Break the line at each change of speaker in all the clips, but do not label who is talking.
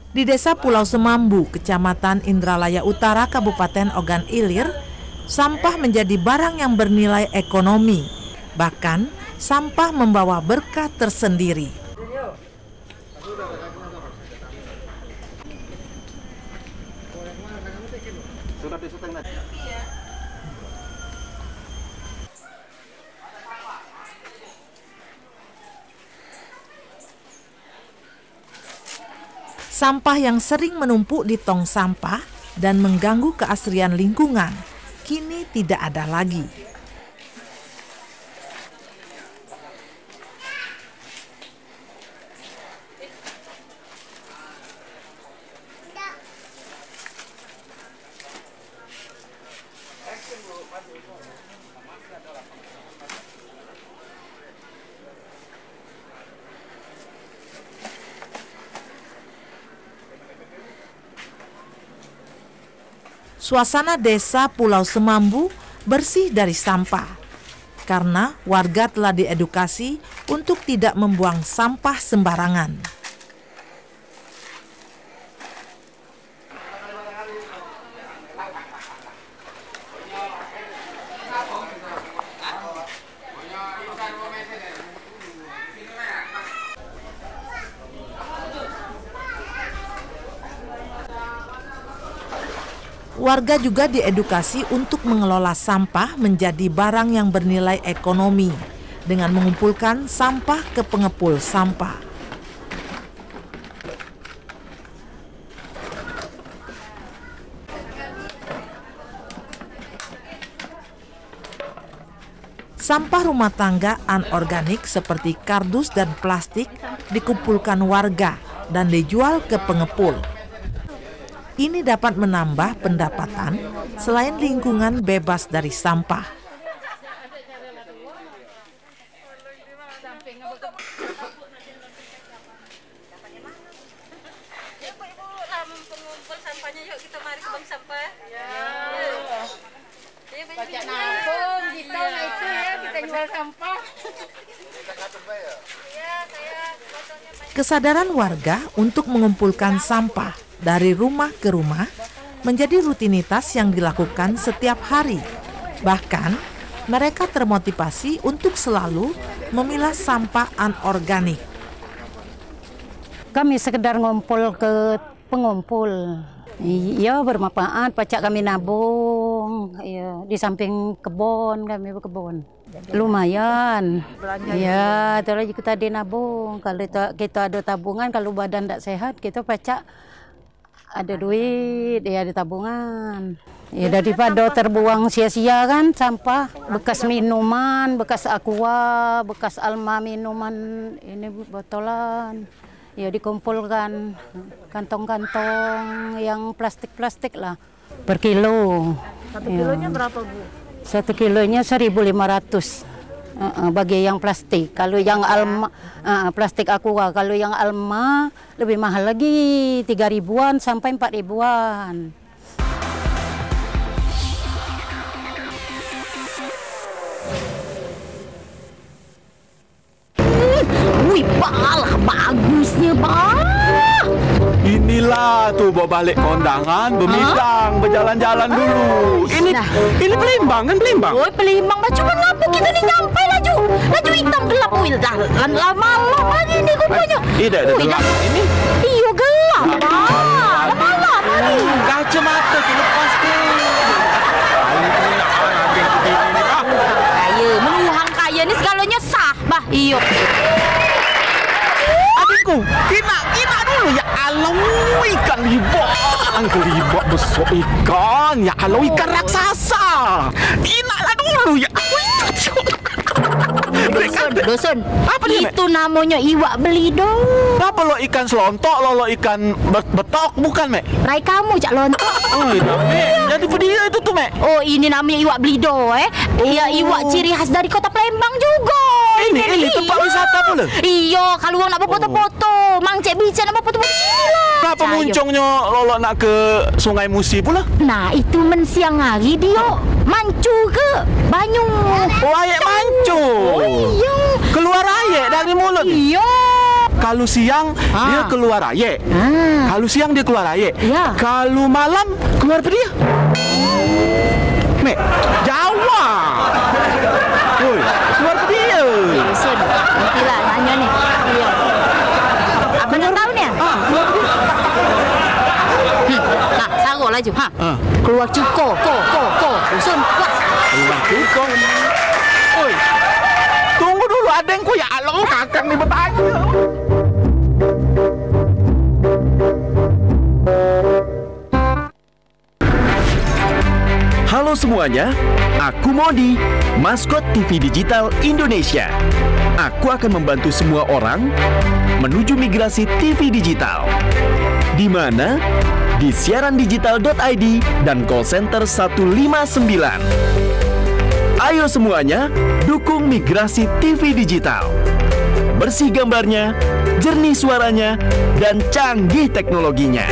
Di Desa Pulau Semambu, Kecamatan Indralaya Utara, Kabupaten Ogan Ilir, sampah menjadi barang yang bernilai ekonomi. Bahkan, sampah membawa berkah tersendiri. Sampah yang sering menumpuk di tong sampah dan mengganggu keasrian lingkungan kini tidak ada lagi. Suasana desa Pulau Semambu bersih dari sampah karena warga telah diedukasi untuk tidak membuang sampah sembarangan. Warga juga diedukasi untuk mengelola sampah menjadi barang yang bernilai ekonomi dengan mengumpulkan sampah ke pengepul sampah. Sampah rumah tangga anorganik seperti kardus dan plastik dikumpulkan warga dan dijual ke pengepul. Ini dapat menambah pendapatan selain lingkungan bebas dari sampah.
Pengumpul sampahnya, yuk kita mari ke bank sampah.
Baca nabung gitu, nah itu ya kita jual sampah.
Kesadaran warga untuk mengumpulkan sampah dari rumah ke rumah menjadi rutinitas yang dilakukan setiap hari. Bahkan, mereka termotivasi untuk selalu memilah sampah anorganik.
Kami sekedar ngumpul ke pengumpul. Iya, bermanfaat, pacak kami nabung. Iya, di samping kebun, kami berkebun. Lumayan. Iya, itu lagi kita dinabung. Kalau kita ada tabungan, kalau badan tidak sehat, kita pacak ada duit, ya di tabungan. Ya daripada terbuang sia-sia kan sampah, bekas minuman, bekas aqua, bekas alma minuman, ini botolan. Ya dikumpulkan kantong-kantong yang plastik-plastik lah per kilo.
Satu kilonya berapa, Bu?
1 kilonya 1.500. Bagi yang plastik. Kalau yang alma plastik aqua, kalau yang alma lebih mahal lagi, 3.000-an sampai 4.000-an.
Wih, balah bagusnya, Bah.
Inilah tuh bawa balik kondangan, bermidang, berjalan-jalan dulu. Ini Palembang kan, Palembang?
Oh, Palembang, bah, cuma ngapa kita nih nyampe laju hitam gelap, wih, lama-lama lagi nih kumpulnya.
Tidak ada gelap ini.
Iya gelap, Bah. Lama-lama nih.
Kacamata tu lepas ke.
Kaya, menuhang kaya ni segalanya sah, Bah. Iya.
Adikku, kina dulu ya Allah, ikan libat besar ikan, ya Allah, ikan raksasa. Kina lah dulu ya.
Dosen,
apa dia,
itu namanya iwak belido.
Apa lo ikan selontok, lo ikan betok, bukan, Mek?
Rai kamu cak lontok.
Oh, Mek. Jadi dia itu tuh, Mek.
Oh, ini namanya iwak belido, Iya, iwak ciri khas dari kota Palembang juga.
Ini tempat wisata pula.
Iya, kalau orang nak berfoto-foto, Mang Cik Bica nak berfoto-foto sini lah.
Kenapa muncungnya lolo nak ke Sungai Musi pula?
Nah, itu mensiang hari dia mancu ke banyu.
Oh, ayat mancu.
Oh, iya.
Keluar ayat dari mulut.
Iya.
Kalau siang dia keluar aye. Kalau siang dia keluar aye.
Ya.
Kalau malam keluar apa dia? Mek, jawab. Woi, keluar apa dia?
Sen, nanti lah nanya nih. Iya. Abang dah tahu nih? Nah, sago laju. Keluar cuko, ko. Sun, kuat.
Keluar cuko. Woi, tunggu dulu, adengku ya Allah, kakak nih bertanya.
Halo semuanya, aku Modi, maskot TV Digital Indonesia. Aku akan membantu semua orang menuju migrasi TV digital. Di mana? Di siarandigital.id dan call center 159. Ayo semuanya, dukung migrasi TV digital. Bersih gambarnya, jernih suaranya, dan canggih teknologinya.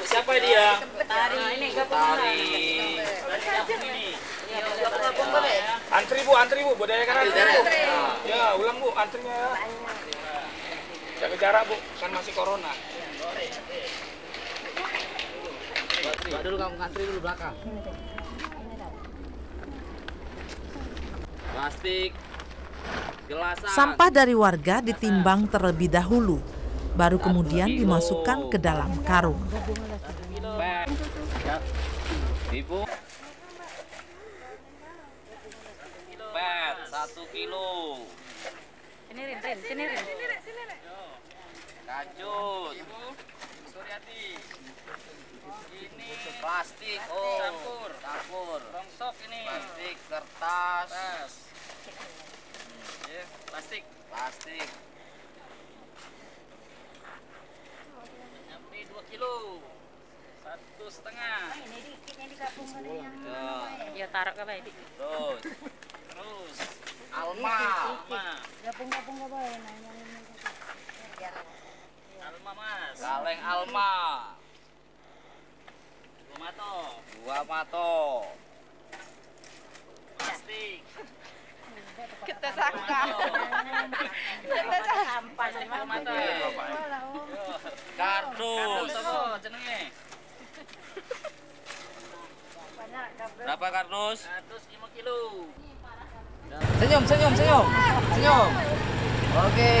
Siapa dia? Antri bu, budayakan antri bu. Ya, ulang bu, antrinya. Jaga jarak bu, kan masih corona. Dulu kamu antri dulu belakang. Plastik, gelasan.
Sampah dari warga ditimbang terlebih dahulu, baru kemudian dimasukkan ke dalam karung.
Ibu. Pet 1 kilo.
Sini Rin.
Kajut. Ibu. Suryati. Ini plastik. Campur. Rongsok ini. Plastik, kertas. Plastik. Nyampe 2 kilo. 1,5.
Ya taruh ke baik.
Terus. Alma. Alma mas. Kaleng Alma. 2 mato. Plastik.
Kita sangka. Sampah
Mata. Kardus. Jenenge. Berapa kardus? 5 kilo. Senyum. Oke.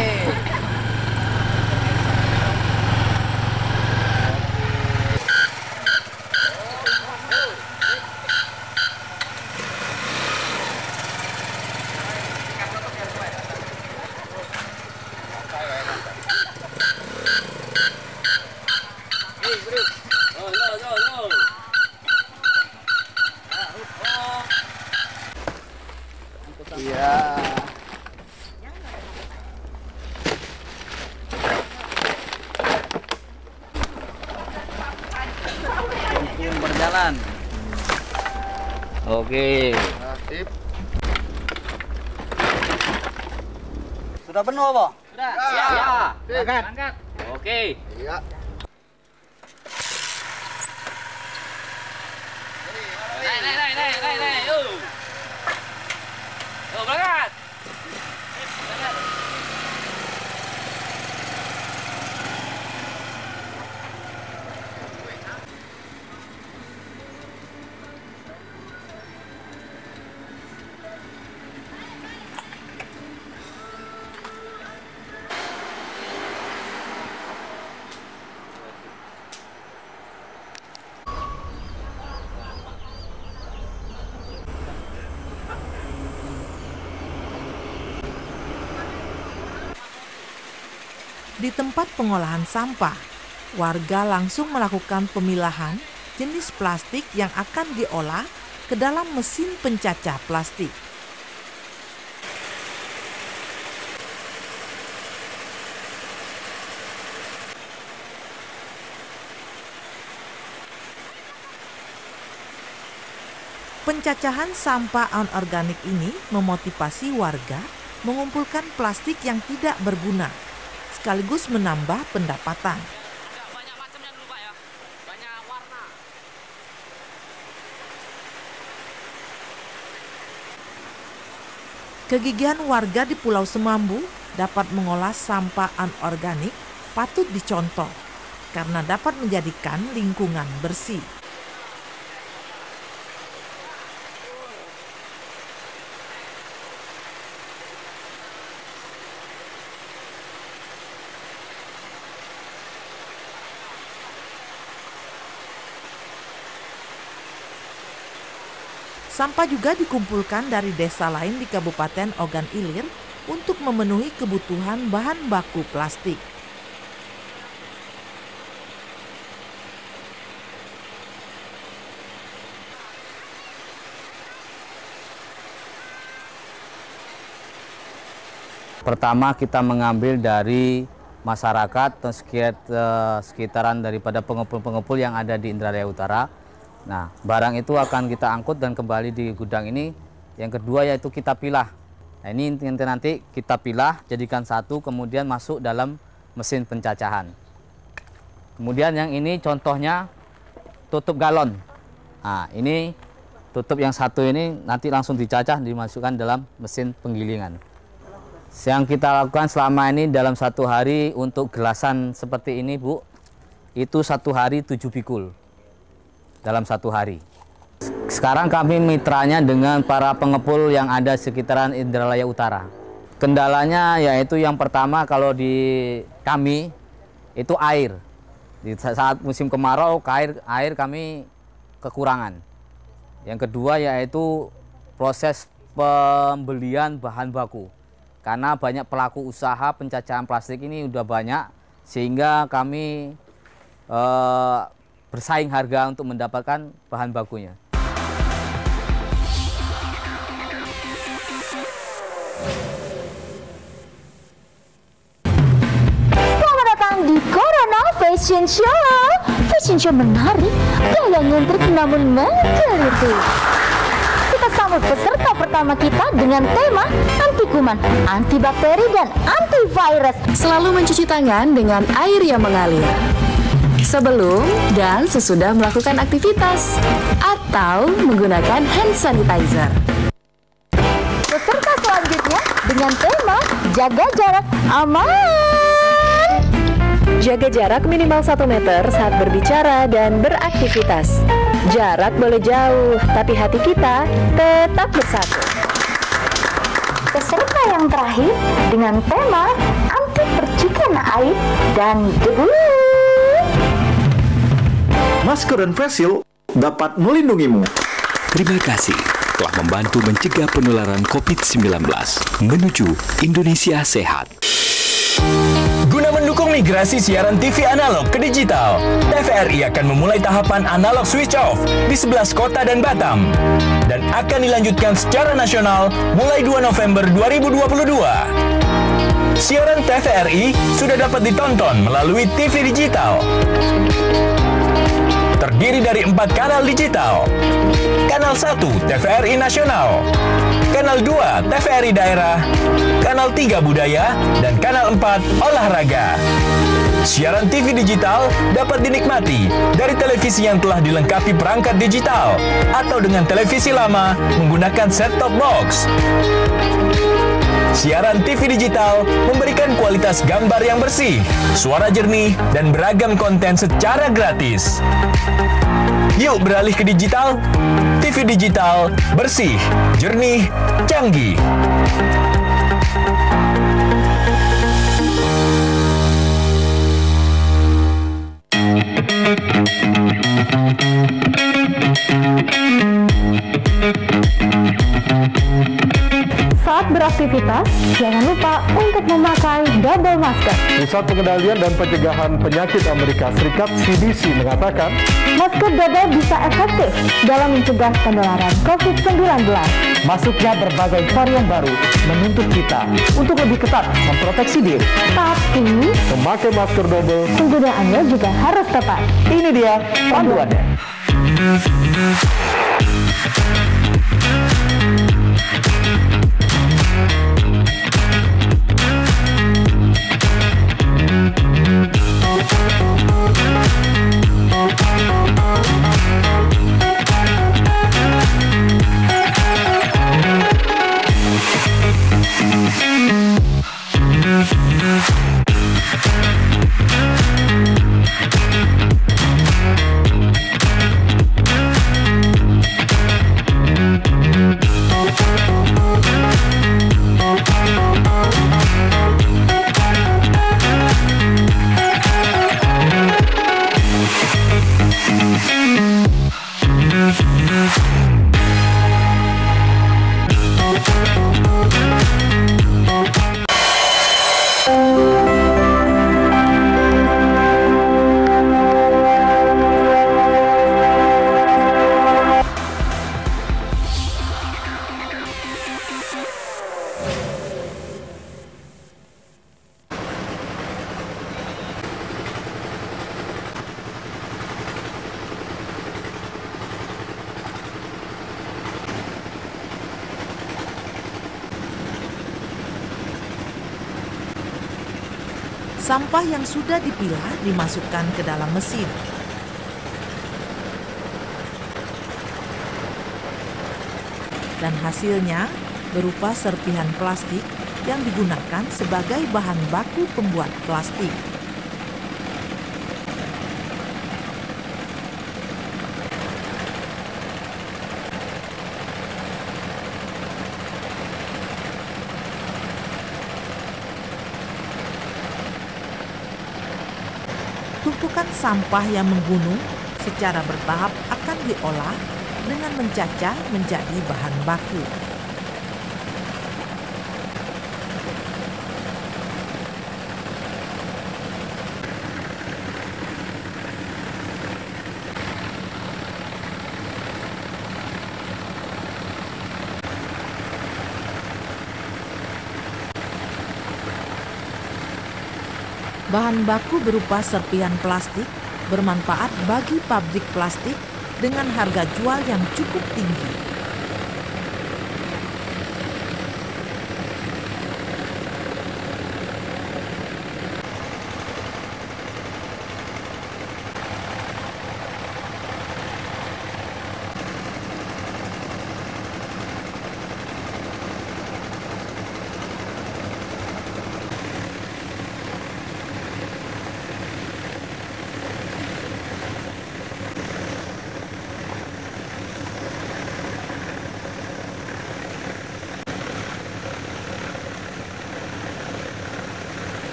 Berjalan. Oke.
Sip.
Sudah penuh apa?
Sudah.
Ya. Angkat. Oke.
Iya.
Naik. Yuk. Berangkat.
Di tempat pengolahan sampah, warga langsung melakukan pemilahan jenis plastik yang akan diolah ke dalam mesin pencacah plastik. Pencacahan sampah anorganik ini memotivasi warga mengumpulkan plastik yang tidak berguna, sekaligus menambah pendapatan. Kegigihan warga di Pulau Semambu dapat mengolah sampah anorganik patut dicontoh karena dapat menjadikan lingkungan bersih. Sampah juga dikumpulkan dari desa lain di Kabupaten Ogan Ilir untuk memenuhi kebutuhan bahan baku plastik.
Pertama kita mengambil dari masyarakat sekitaran daripada pengepul-pengepul yang ada di Indralaya Utara. Nah, barang itu akan kita angkut dan kembali di gudang ini. Yang kedua yaitu kita pilah. Nah, ini nanti kita pilah, jadikan satu, kemudian masuk dalam mesin pencacahan. Kemudian yang ini contohnya tutup galon. Nah, ini tutup yang satu ini nanti langsung dicacah, dimasukkan dalam mesin penggilingan. Yang kita lakukan selama ini dalam satu hari untuk gelasan seperti ini, Bu, itu satu hari 7 pikul. Dalam satu hari. Sekarang kami mitranya dengan para pengepul yang ada sekitaran Indralaya Utara. Kendalanya yaitu yang pertama kalau di kami itu air. Di saat musim kemarau air kami kekurangan. Yang kedua yaitu proses pembelian bahan baku. Karena banyak pelaku usaha pencacahan plastik ini udah banyak sehingga kami bersaing harga untuk mendapatkan bahan bakunya.
Selamat datang di Corona Fashion Show. Fashion show menarik, gaya nyentrik namun menggelitik. Kita sambut peserta pertama kita dengan tema anti kuman, antibakteri dan antivirus.
Selalu mencuci tangan dengan air yang mengalir sebelum dan sesudah melakukan aktivitas atau menggunakan hand sanitizer.
Peserta selanjutnya dengan tema jaga jarak aman.
Jaga jarak minimal 1 meter saat berbicara dan beraktivitas. Jarak boleh jauh, tapi hati kita tetap bersatu.
Peserta yang terakhir dengan tema anti percikan air dan debu.
Masker dan face shield dapat melindungimu.
Terima kasih telah membantu mencegah penularan COVID-19 menuju Indonesia sehat.
Guna mendukung migrasi siaran TV analog ke digital, TVRI akan memulai tahapan analog switch off di 11 kota dan Batam dan akan dilanjutkan secara nasional mulai 2 November 2022. Siaran TVRI sudah dapat ditonton melalui TV digital. Terdiri dari 4 kanal digital. Kanal 1 TVRI Nasional, Kanal 2 TVRI Daerah, Kanal 3 Budaya, dan Kanal 4 Olahraga. Siaran TV digital dapat dinikmati dari televisi yang telah dilengkapi perangkat digital atau dengan televisi lama menggunakan set-top box. Siaran TV digital memberikan kualitas gambar yang bersih, suara jernih, dan beragam konten secara gratis. Yuk beralih ke digital. TV digital bersih, jernih, canggih.
Saat beraktivitas, jangan lupa untuk memakai double masker.
Pusat Pengendalian dan Pencegahan Penyakit Amerika Serikat (CDC) mengatakan
masker double bisa efektif dalam mencegah penularan COVID-19.
Masuknya berbagai varian baru menuntut kita untuk lebih ketat memproteksi diri.
Tapi
memakai masker double
penggunaannya juga harus tepat.
Ini dia panduannya.
Sampah yang sudah dipilah dimasukkan ke dalam mesin. Dan hasilnya berupa serpihan plastik yang digunakan sebagai bahan baku pembuat plastik. Tumpukan sampah yang menggunung secara bertahap akan diolah dengan mencacah menjadi bahan baku. Bahan baku berupa serpihan plastik bermanfaat bagi pabrik plastik dengan harga jual yang cukup tinggi.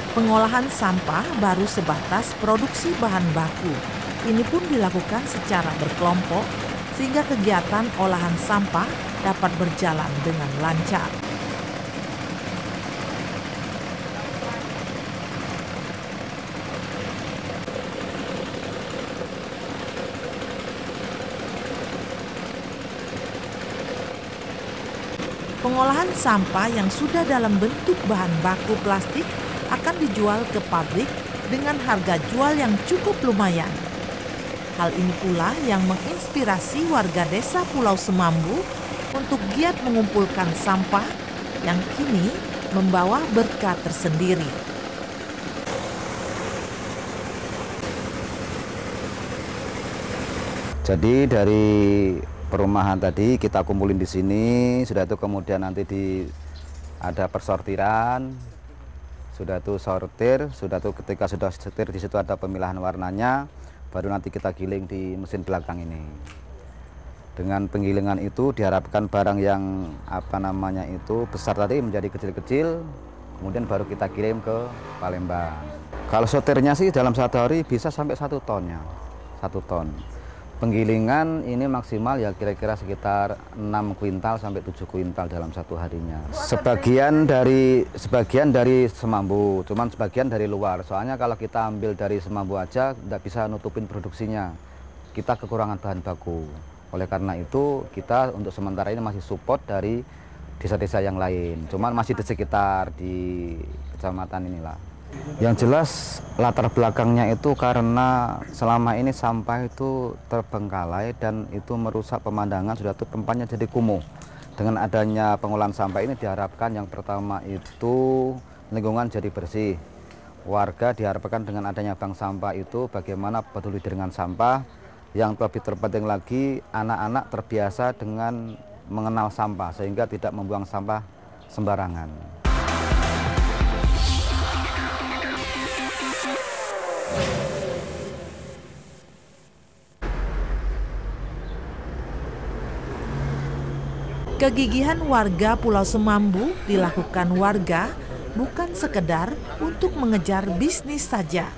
Pengolahan sampah baru sebatas produksi bahan baku. Ini pun dilakukan secara berkelompok sehingga kegiatan olahan sampah dapat berjalan dengan lancar. Pengolahan sampah yang sudah dalam bentuk bahan baku plastik akan dijual ke pabrik dengan harga jual yang cukup lumayan. Hal ini pula yang menginspirasi warga desa Pulau Semambu untuk giat mengumpulkan sampah yang kini membawa berkah tersendiri.
Jadi dari perumahan tadi kita kumpulin di sini, sudah itu kemudian nanti ada persortiran. Sudah itu sortir, sudah itu ketika sudah sortir di situ ada pemilahan warnanya, baru nanti kita giling di mesin belakang ini. Dengan penggilingan itu diharapkan barang yang besar tadi menjadi kecil-kecil, kemudian baru kita kirim ke Palembang. Kalau sortirnya sih dalam satu hari bisa sampai 1 ton ya, 1 ton. Penggilingan ini maksimal ya kira-kira sekitar 6 kuintal sampai 7 kuintal dalam satu harinya. Sebagian dari semambu, cuman sebagian dari luar. Soalnya kalau kita ambil dari semambu aja tidak bisa nutupin produksinya. Kita kekurangan bahan baku. Oleh karena itu kita untuk sementara ini masih support dari desa-desa yang lain. Cuman masih di sekitar di kecamatan inilah. Yang jelas latar belakangnya itu karena selama ini sampah itu terbengkalai dan itu merusak pemandangan, sudah itu tempatnya jadi kumuh. Dengan adanya pengolahan sampah ini diharapkan yang pertama itu lingkungan jadi bersih. Warga diharapkan dengan adanya bank sampah itu bagaimana peduli dengan sampah. Yang lebih terpenting lagi anak-anak terbiasa dengan mengenal sampah sehingga tidak membuang sampah sembarangan.
Kegigihan warga Pulau Semambu dilakukan warga bukan sekedar untuk mengejar bisnis saja,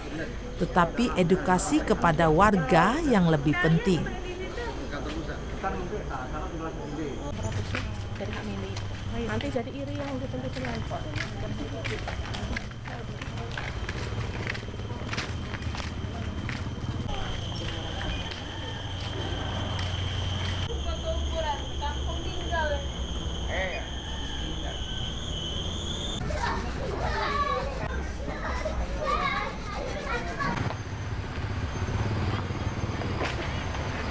tetapi edukasi kepada warga yang lebih penting.
Nanti jadi iri yang gitu-gitu lagi.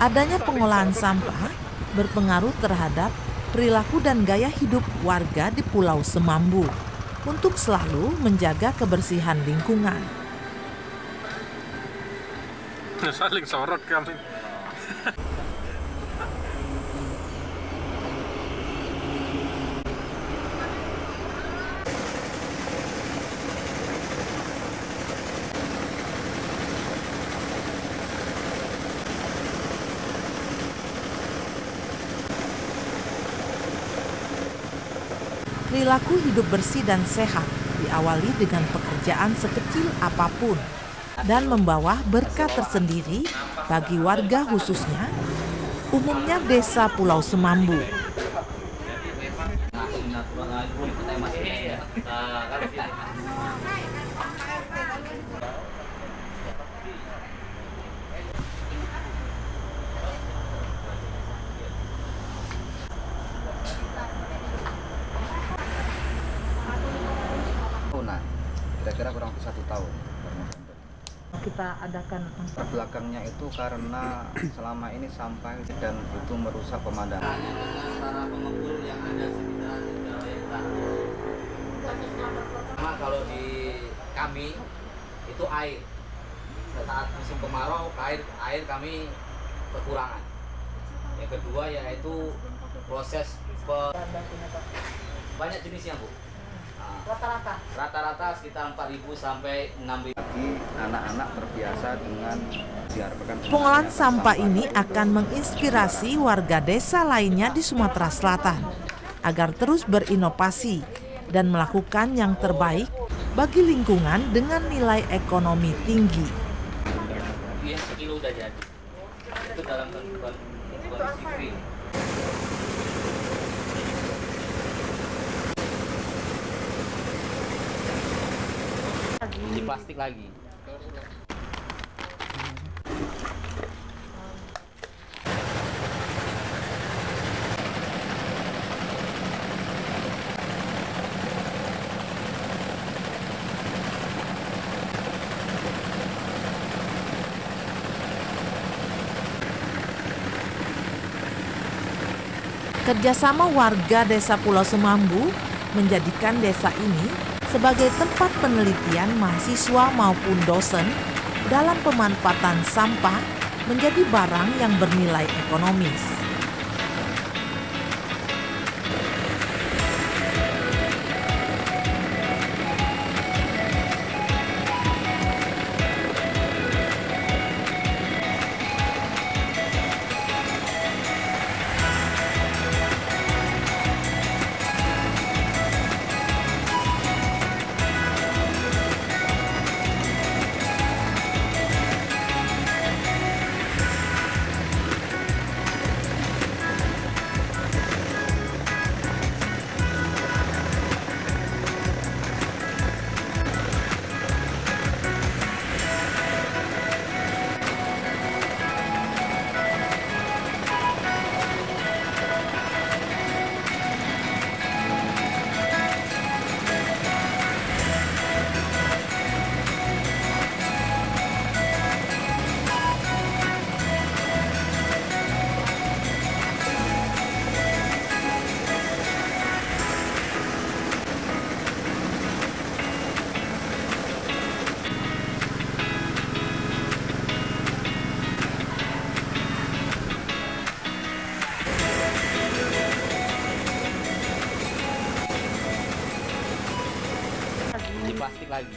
Adanya pengolahan sampah berpengaruh terhadap perilaku dan gaya hidup warga di Pulau Semambu untuk selalu menjaga kebersihan lingkungan.
Saling sorot kami.
Perilaku hidup bersih dan sehat diawali dengan pekerjaan sekecil apapun dan membawa berkah tersendiri bagi warga khususnya, umumnya desa Pulau Semambu.
Kira-kira kurang lebih 1 tahun.
Kita adakan
belakangnya itu karena selama ini sampah dan itu merusak pemandangan.
Karena kalau di kami itu air. Saat musim kemarau air kami kekurangan. Yang kedua yaitu proses banyak jenisnya, Bu. Rata-rata sekitar 4.000 sampai 6.000.
Anak-anak terbiasa dengan diharapkan.
Pengolahan sampah ini akan menginspirasi warga desa lainnya di Sumatera Selatan agar terus berinovasi dan melakukan yang terbaik bagi lingkungan dengan nilai ekonomi tinggi.
Yang sekilo udah jadi. Itu dalam kondisi kering. Di plastik lagi.
Kerjasama warga desa Pulau Semambu menjadikan desa ini sebagai tempat penelitian mahasiswa maupun dosen dalam pemanfaatan sampah menjadi barang yang bernilai ekonomis.
plastik lagi.